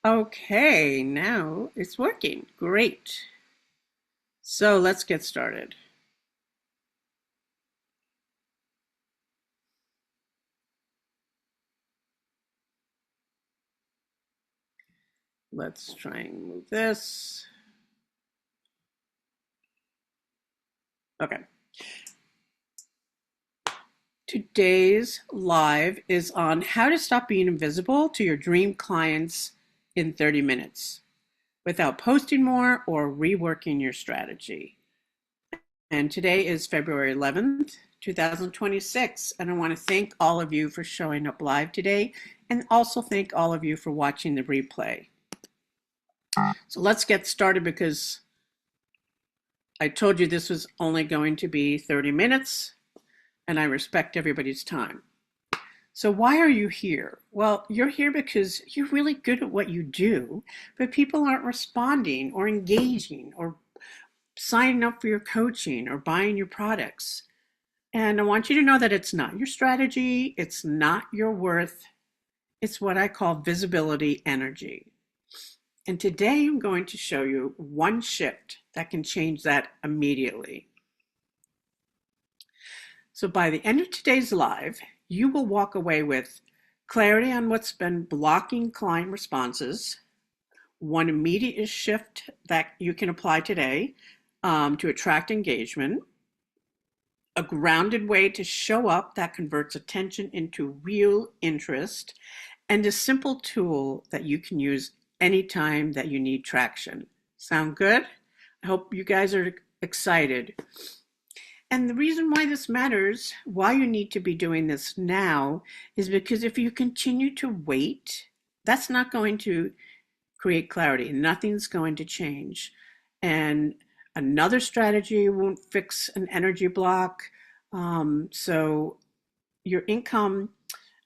Okay, now it's working. Great. So let's get started. Let's try and move this. Okay. Today's live is on how to stop being invisible to your dream clients in 30 minutes without posting more or reworking your strategy. And today is February 11th, 2026. And I want to thank all of you for showing up live today and also thank all of you for watching the replay. So let's get started because I told you this was only going to be 30 minutes and I respect everybody's time. So why are you here? Well, you're here because you're really good at what you do, but people aren't responding or engaging or signing up for your coaching or buying your products. And I want you to know that it's not your strategy, it's not your worth, it's what I call visibility energy. And today I'm going to show you one shift that can change that immediately. So by the end of today's live, you will walk away with clarity on what's been blocking client responses, one immediate shift that you can apply today to attract engagement, a grounded way to show up that converts attention into real interest, and a simple tool that you can use anytime that you need traction. Sound good? I hope you guys are excited. And the reason why this matters, why you need to be doing this now, is because if you continue to wait, that's not going to create clarity. Nothing's going to change. And another strategy won't fix an energy block. So your income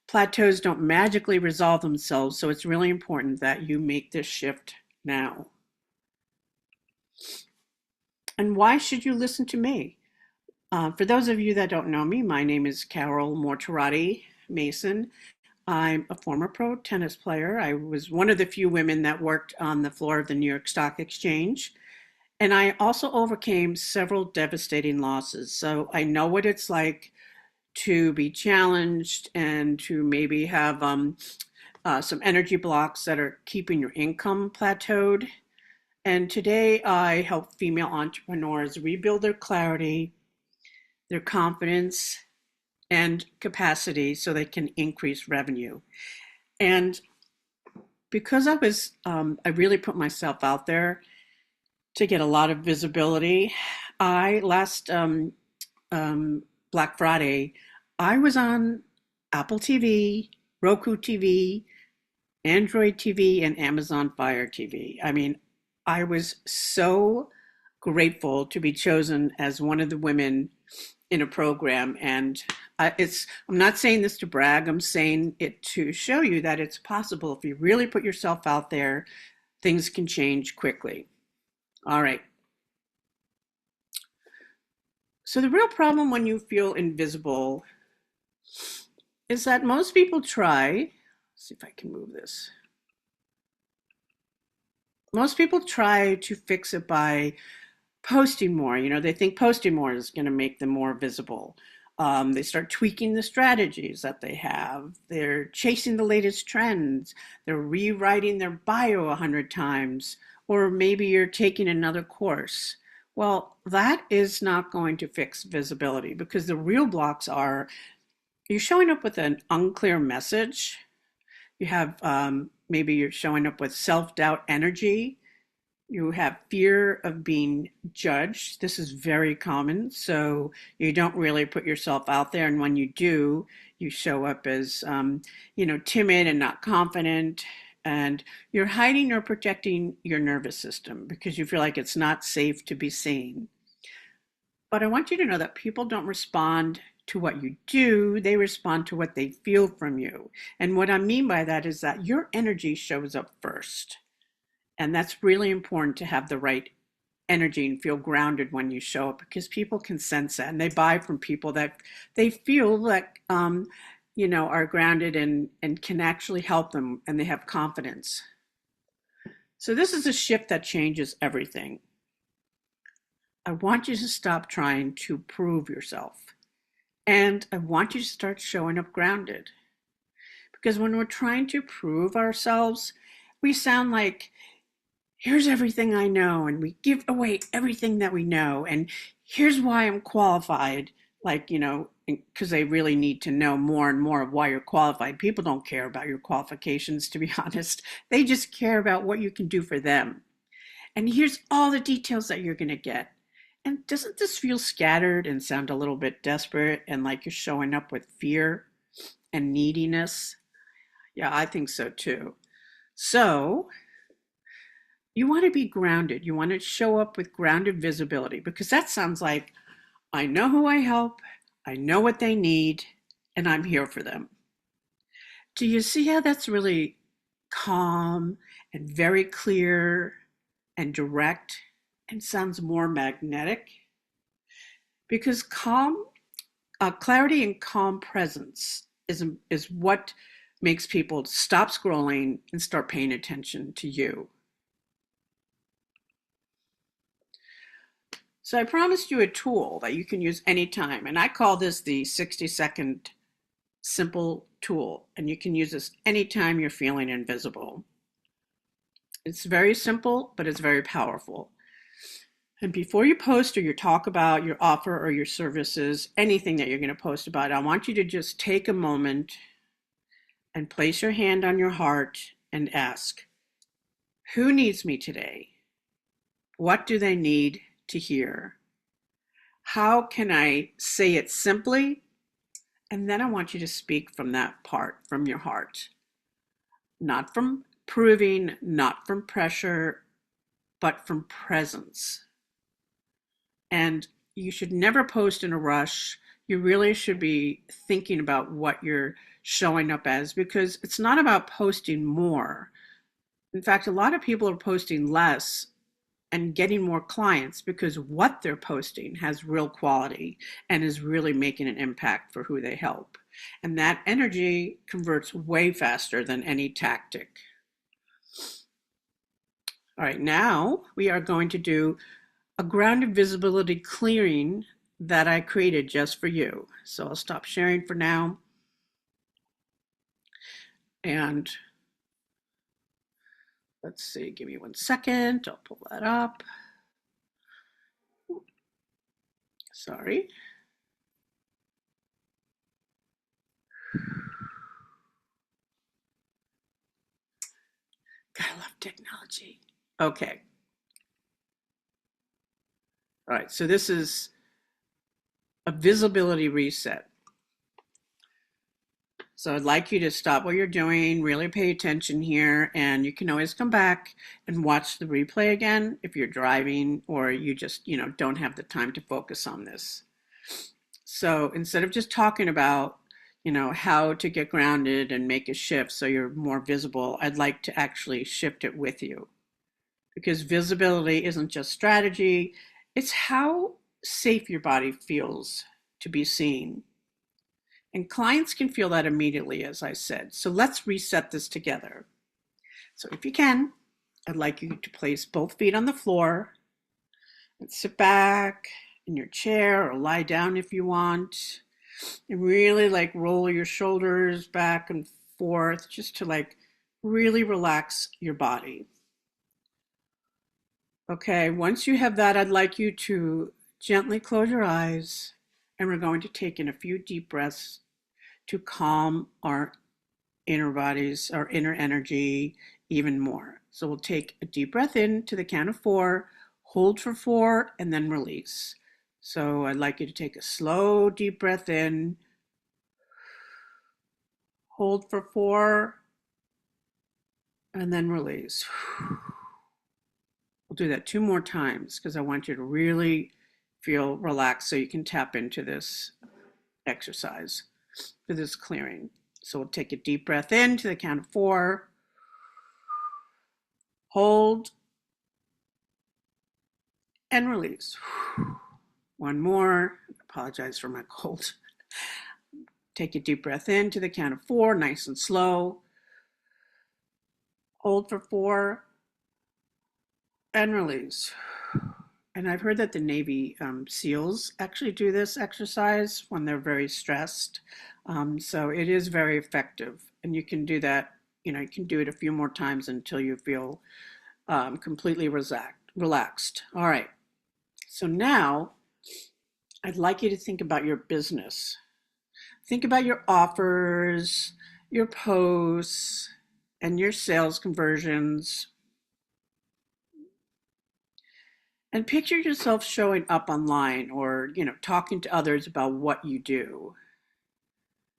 plateaus don't magically resolve themselves. So it's really important that you make this shift now. And why should you listen to me? For those of you that don't know me, my name is Carol Mortarotti Mason. I'm a former pro tennis player. I was one of the few women that worked on the floor of the New York Stock Exchange. And I also overcame several devastating losses. So I know what it's like to be challenged and to maybe have some energy blocks that are keeping your income plateaued. And today I help female entrepreneurs rebuild their clarity, their confidence, and capacity so they can increase revenue. And because I really put myself out there to get a lot of visibility. Last Black Friday, I was on Apple TV, Roku TV, Android TV, and Amazon Fire TV. I mean, I was so grateful to be chosen as one of the women in a program. And I'm not saying this to brag, I'm saying it to show you that it's possible if you really put yourself out there, things can change quickly. All right. So the real problem when you feel invisible is that most people try, let's see if I can move this. Most people try to fix it by posting more. You know, they think posting more is going to make them more visible. They start tweaking the strategies that they have. They're chasing the latest trends. They're rewriting their bio 100 times. Or maybe you're taking another course. Well, that is not going to fix visibility because the real blocks are you're showing up with an unclear message. You have maybe you're showing up with self-doubt energy. You have fear of being judged. This is very common. So you don't really put yourself out there. And when you do, you show up as, timid and not confident. And you're hiding or protecting your nervous system because you feel like it's not safe to be seen. But I want you to know that people don't respond to what you do, they respond to what they feel from you. And what I mean by that is that your energy shows up first. And that's really important to have the right energy and feel grounded when you show up because people can sense that and they buy from people that they feel like, are grounded and can actually help them and they have confidence. So this is a shift that changes everything. I want you to stop trying to prove yourself. And I want you to start showing up grounded. Because when we're trying to prove ourselves, we sound like, here's everything I know, and we give away everything that we know, and here's why I'm qualified. Like, because they really need to know more and more of why you're qualified. People don't care about your qualifications, to be honest. They just care about what you can do for them. And here's all the details that you're going to get. And doesn't this feel scattered and sound a little bit desperate and like you're showing up with fear and neediness? Yeah, I think so too. So you want to be grounded. You want to show up with grounded visibility because that sounds like I know who I help, I know what they need, and I'm here for them. Do you see how that's really calm and very clear and direct and sounds more magnetic? Because clarity and calm presence is what makes people stop scrolling and start paying attention to you. So I promised you a tool that you can use anytime, and I call this the 60-second simple tool, and you can use this anytime you're feeling invisible. It's very simple, but it's very powerful. And before you post or you talk about your offer or your services, anything that you're going to post about, I want you to just take a moment and place your hand on your heart and ask, who needs me today? What do they need to hear? How can I say it simply? And then I want you to speak from that part, from your heart. Not from proving, not from pressure, but from presence. And you should never post in a rush. You really should be thinking about what you're showing up as because it's not about posting more. In fact, a lot of people are posting less and getting more clients because what they're posting has real quality and is really making an impact for who they help. And that energy converts way faster than any tactic. All right, now we are going to do a grounded visibility clearing that I created just for you. So I'll stop sharing for now. And let's see, give me 1 second. I'll pull that up. Sorry. Gotta love technology. Okay. All right, so this is a visibility reset. So I'd like you to stop what you're doing, really pay attention here, and you can always come back and watch the replay again if you're driving or you just, don't have the time to focus on this. So instead of just talking about, how to get grounded and make a shift so you're more visible, I'd like to actually shift it with you. Because visibility isn't just strategy, it's how safe your body feels to be seen. And clients can feel that immediately, as I said. So let's reset this together. So if you can, I'd like you to place both feet on the floor and sit back in your chair or lie down if you want. And really roll your shoulders back and forth just to really relax your body. Okay, once you have that, I'd like you to gently close your eyes and we're going to take in a few deep breaths to calm our inner bodies, our inner energy even more. So we'll take a deep breath in to the count of 4, hold for 4, and then release. So I'd like you to take a slow deep breath in, hold for 4, and then release. We'll do that 2 more times because I want you to really feel relaxed so you can tap into this exercise, for this clearing. So we'll take a deep breath in to the count of 4, hold, and release. 1 more. I apologize for my cold. Take a deep breath in to the count of 4, nice and slow. Hold for 4, and release. And I've heard that the Navy SEALs actually do this exercise when they're very stressed. So it is very effective. And you can do that, you can do it a few more times until you feel completely relaxed. All right. So now I'd like you to think about your business. Think about your offers, your posts, and your sales conversions. And picture yourself showing up online or, talking to others about what you do.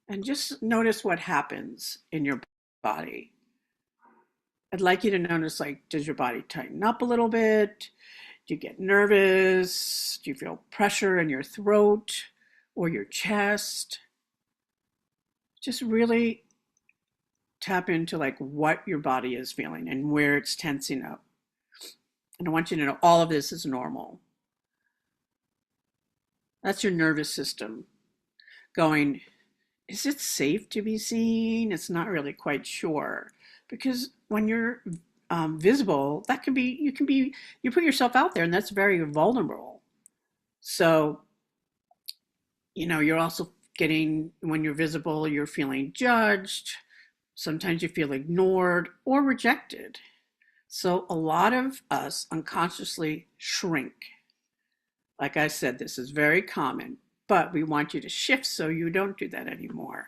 And just notice what happens in your body. I'd like you to notice, like, does your body tighten up a little bit? Do you get nervous? Do you feel pressure in your throat or your chest? Just really tap into like what your body is feeling and where it's tensing up. And I want you to know all of this is normal. That's your nervous system going, is it safe to be seen? It's not really quite sure. Because when you're visible, that can be, you put yourself out there and that's very vulnerable. So, you're also getting, when you're visible, you're feeling judged. Sometimes you feel ignored or rejected. So a lot of us unconsciously shrink. Like I said, this is very common, but we want you to shift so you don't do that anymore.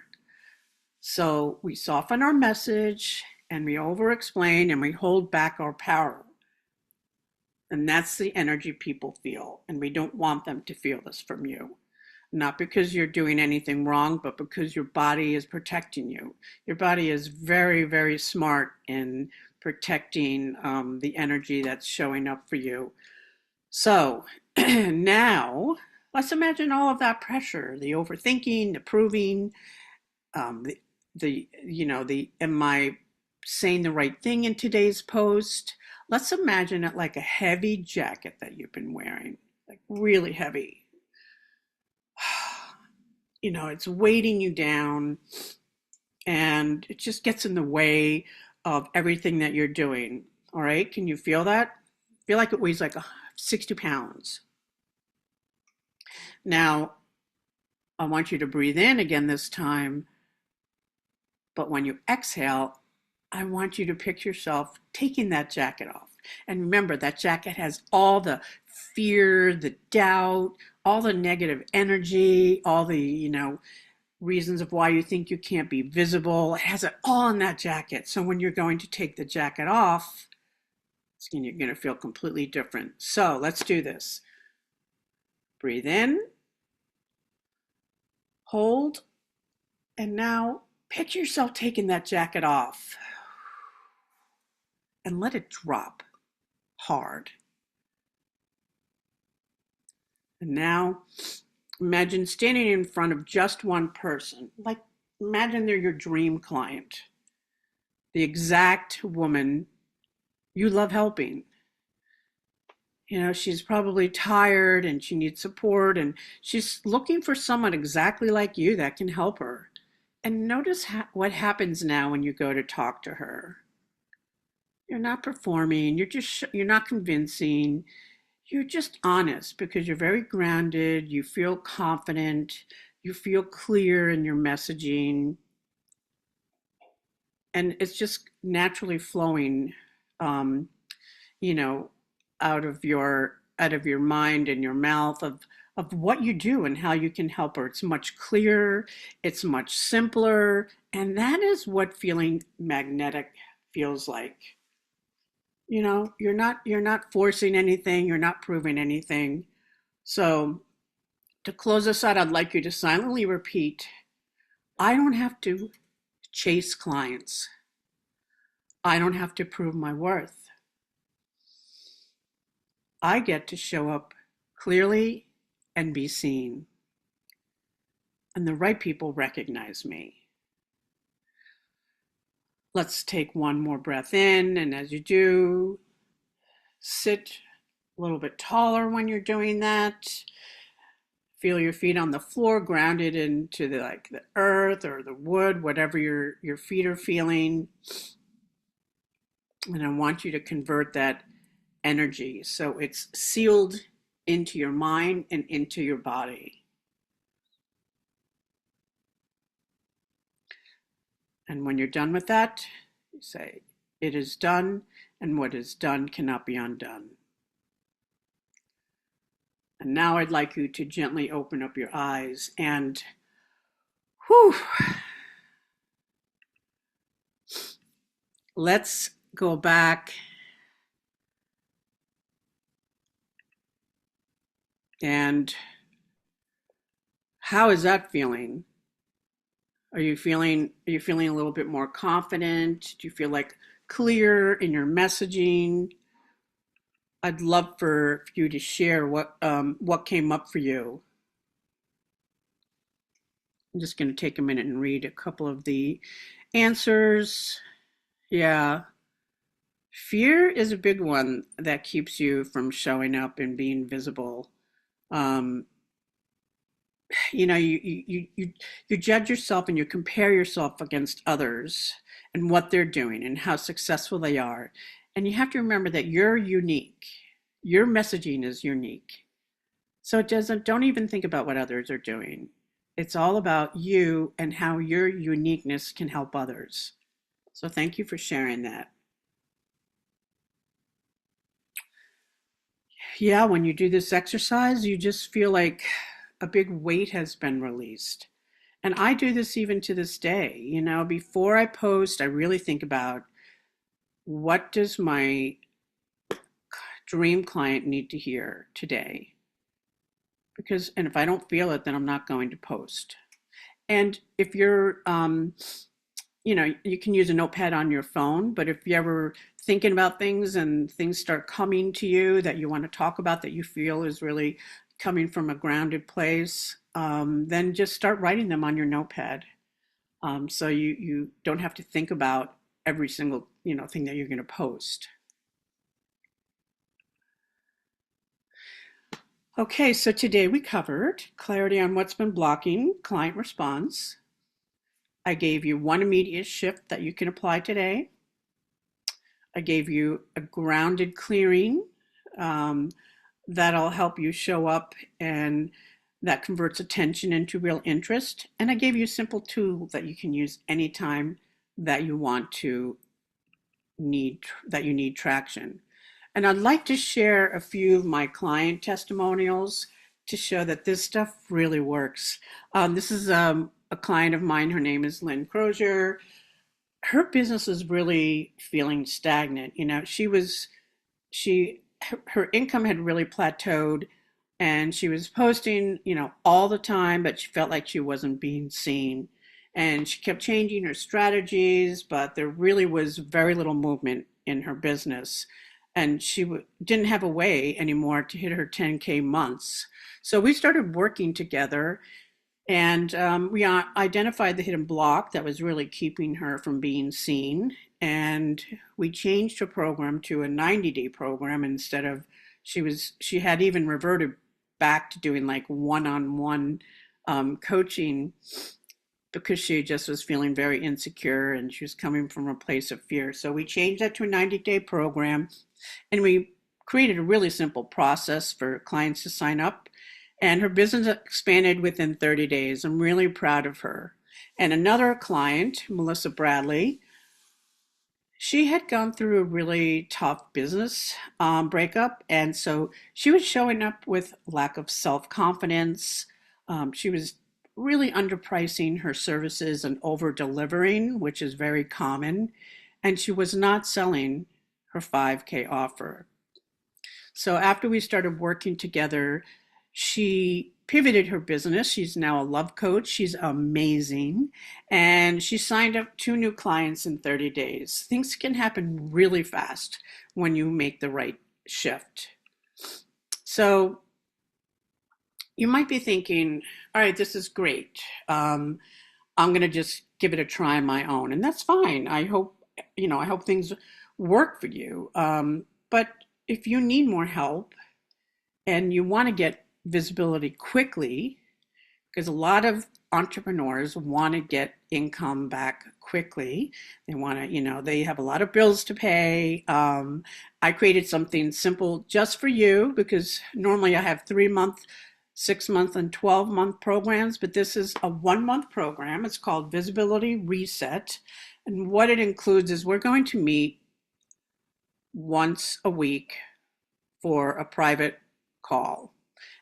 So we soften our message and we over explain and we hold back our power. And that's the energy people feel. And we don't want them to feel this from you. Not because you're doing anything wrong, but because your body is protecting you. Your body is very, very smart in protecting the energy that's showing up for you. So now let's imagine all of that pressure, the overthinking, the proving, the am I saying the right thing in today's post? Let's imagine it like a heavy jacket that you've been wearing, like really heavy. It's weighting you down and it just gets in the way of everything that you're doing. All right. Can you feel that? Feel like it weighs like 60 pounds. Now, I want you to breathe in again this time. But when you exhale, I want you to picture yourself taking that jacket off. And remember, that jacket has all the fear, the doubt, all the negative energy, all the, reasons of why you think you can't be visible. It has it all in that jacket. So when you're going to take the jacket off, you're going to feel completely different. So let's do this. Breathe in, hold, and now picture yourself taking that jacket off and let it drop hard. And now imagine standing in front of just one person. Like, imagine they're your dream client, the exact woman you love helping. She's probably tired and she needs support and she's looking for someone exactly like you that can help her. And notice what happens now when you go to talk to her. You're not performing, you're not convincing. You're just honest because you're very grounded, you feel confident, you feel clear in your messaging, and it's just naturally flowing, um, you know, out of your mind and your mouth of what you do and how you can help her. It's much clearer, it's much simpler, and that is what feeling magnetic feels like. You're not forcing anything, you're not proving anything. So to close this out, I'd like you to silently repeat, I don't have to chase clients. I don't have to prove my worth. I get to show up clearly and be seen. And the right people recognize me. Let's take one more breath in. And as you do, sit a little bit taller when you're doing that. Feel your feet on the floor, grounded into the earth or the wood, whatever your feet are feeling. And I want you to convert that energy. So it's sealed into your mind and into your body. And when you're done with that, you say, it is done, and what is done cannot be undone. And now I'd like you to gently open up your eyes and, whew, let's go back and how is that feeling? Are you feeling a little bit more confident? Do you feel like clear in your messaging? I'd love for you to share what came up for you. I'm just going to take a minute and read a couple of the answers. Yeah, fear is a big one that keeps you from showing up and being visible. Um, you judge yourself and you compare yourself against others and what they're doing and how successful they are. And you have to remember that you're unique. Your messaging is unique. So don't even think about what others are doing. It's all about you and how your uniqueness can help others. So thank you for sharing that. Yeah, when you do this exercise, you just feel like a big weight has been released. And I do this even to this day. Before I post, I really think about what does my dream client need to hear today? And if I don't feel it, then I'm not going to post. And if you can use a notepad on your phone, but if you're ever thinking about things and things start coming to you that you want to talk about that you feel is really coming from a grounded place, then just start writing them on your notepad. So you don't have to think about every single thing that you're going to post. Okay, so today we covered clarity on what's been blocking client response. I gave you one immediate shift that you can apply today. I gave you a grounded clearing that'll help you show up and that converts attention into real interest. And I gave you a simple tool that you can use anytime that you need traction. And I'd like to share a few of my client testimonials to show that this stuff really works. This is a client of mine. Her name is Lynn Crozier. Her business is really feeling stagnant. Her income had really plateaued and she was posting, all the time, but she felt like she wasn't being seen. And she kept changing her strategies, but there really was very little movement in her business. And she didn't have a way anymore to hit her 10K months. So we started working together and we identified the hidden block that was really keeping her from being seen. And we changed her program to a 90-day program instead of, she had even reverted back to doing like one-on-one coaching because she just was feeling very insecure and she was coming from a place of fear. So we changed that to a 90-day program and we created a really simple process for clients to sign up. And her business expanded within 30 days. I'm really proud of her. And another client, Melissa Bradley, she had gone through a really tough business breakup. And so she was showing up with lack of self-confidence. She was really underpricing her services and over-delivering, which is very common. And she was not selling her 5K offer. So after we started working together, she pivoted her business. She's now a love coach. She's amazing. And she signed up 2 new clients in 30 days. Things can happen really fast when you make the right shift. So you might be thinking, all right, this is great. I'm going to just give it a try on my own. And that's fine. I hope things work for you. But if you need more help and you want to get visibility quickly, because a lot of entrepreneurs want to get income back quickly. They want to, they have a lot of bills to pay. I created something simple just for you because normally I have 3 month, 6 month, and 12-month programs, but this is a 1 month program. It's called Visibility Reset. And what it includes is we're going to meet once a week for a private call.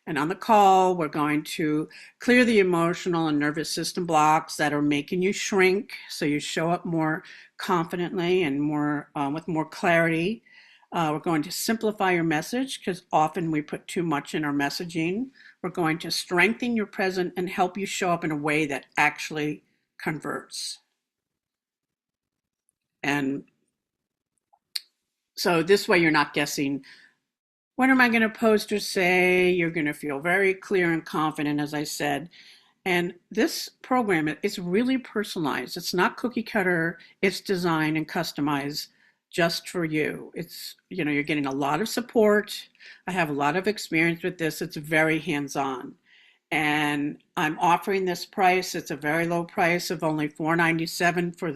And on the call, we're going to clear the emotional and nervous system blocks that are making you shrink so you show up more confidently and more with more clarity. We're going to simplify your message because often we put too much in our messaging. We're going to strengthen your present and help you show up in a way that actually converts. And so this way you're not guessing, what am I going to post or say? You're going to feel very clear and confident, as I said. And this program is really personalized. It's not cookie cutter. It's designed and customized just for you. It's, you're getting a lot of support. I have a lot of experience with this. It's very hands-on. And I'm offering this price. It's a very low price of only $4.97 for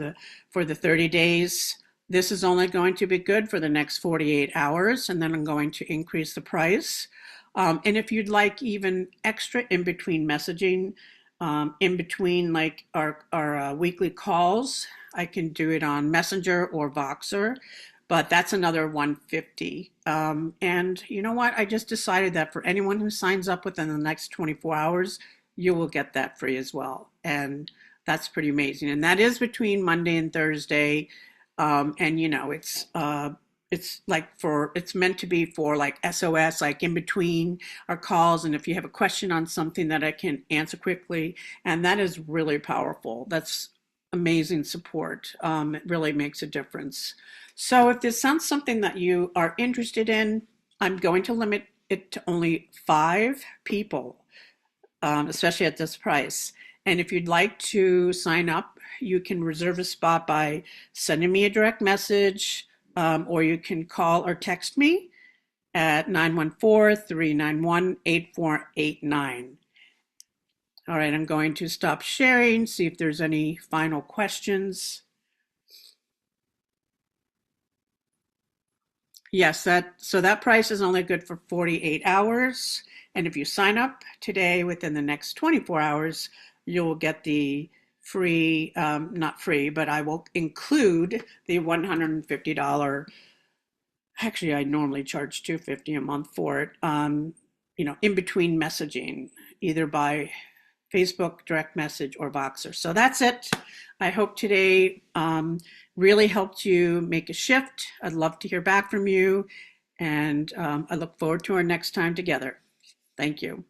the 30 days. This is only going to be good for the next 48 hours, and then I'm going to increase the price. And if you'd like even extra in between messaging, in between like our weekly calls, I can do it on Messenger or Voxer, but that's another 150. And you know what? I just decided that for anyone who signs up within the next 24 hours, you will get that free as well. And that's pretty amazing. And that is between Monday and Thursday. And it's meant to be for like SOS, like in between our calls. And if you have a question on something that I can answer quickly, and that is really powerful. That's amazing support. It really makes a difference. So if this sounds something that you are interested in, I'm going to limit it to only 5 people, especially at this price. And if you'd like to sign up, you can reserve a spot by sending me a direct message, or you can call or text me at 914-391-8489. All right, I'm going to stop sharing, see if there's any final questions. Yes, that price is only good for 48 hours. And if you sign up today within the next 24 hours, you'll get the free, not free, but I will include the $150. Actually, I normally charge $250 a month for it. In between messaging, either by Facebook direct message or Voxer. So that's it. I hope today really helped you make a shift. I'd love to hear back from you, and I look forward to our next time together. Thank you.